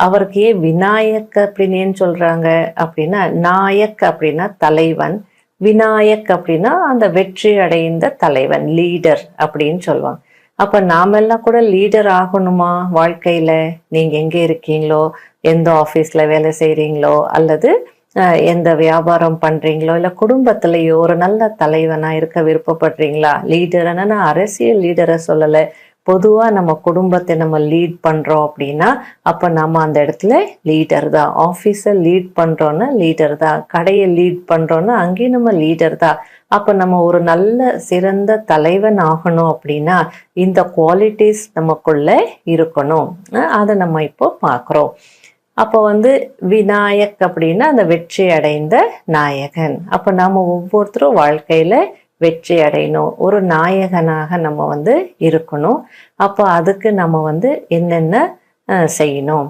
அவருக்கு ஏன் விநாயக் அப்படின்னு ஏன் சொல்றாங்க அப்படின்னா, நாயக் அப்படின்னா தலைவன், விநாயக் அப்படின்னா அந்த வெற்றி அடைந்த தலைவன், லீடர் அப்படின்னு சொல்லுவாங்க. அப்ப நாமெல்லாம் கூட லீடர் ஆகணுமா வாழ்க்கையில? நீங்க எங்க இருக்கீங்களோ, எந்த ஆபீஸ்ல வேலை செய்றீங்களோ, அல்லது எந்த வியாபாரம் பண்றீங்களோ, இல்ல குடும்பத்திலேயோ ஒரு நல்ல தலைவனா இருக்க விருப்பப்படுறீங்களா? லீடர்னா நான் அரசியல் லீடரை சொல்லல. பொதுவா நம்ம குடும்பத்தை நம்ம லீட் பண்றோம் அப்படின்னா, அப்ப நம்ம அந்த இடத்துல லீடர் தான். ஆபீஸை லீட் பண்றோம்னா லீடர் தான். கடையை லீட் பண்றோம்னா அங்கேயும் நம்ம லீடர் தான். அப்ப நம்ம ஒரு நல்ல சிறந்த தலைவன் ஆகணும் அப்படின்னா இந்த குவாலிட்டிஸ் நமக்குள்ள இருக்கணும். அதை நம்ம இப்போ பார்க்குறோம். அப்போ விநாயக் அப்படின்னா அந்த வெற்றி அடைந்த நாயகன். அப்ப நாம ஒவ்வொருத்தரும் வாழ்க்கையில வெற்றி அடையணும், ஒரு நாயகனாக நம்ம இருக்கணும். அப்போ அதுக்கு நம்ம என்னென்ன செய்யணும்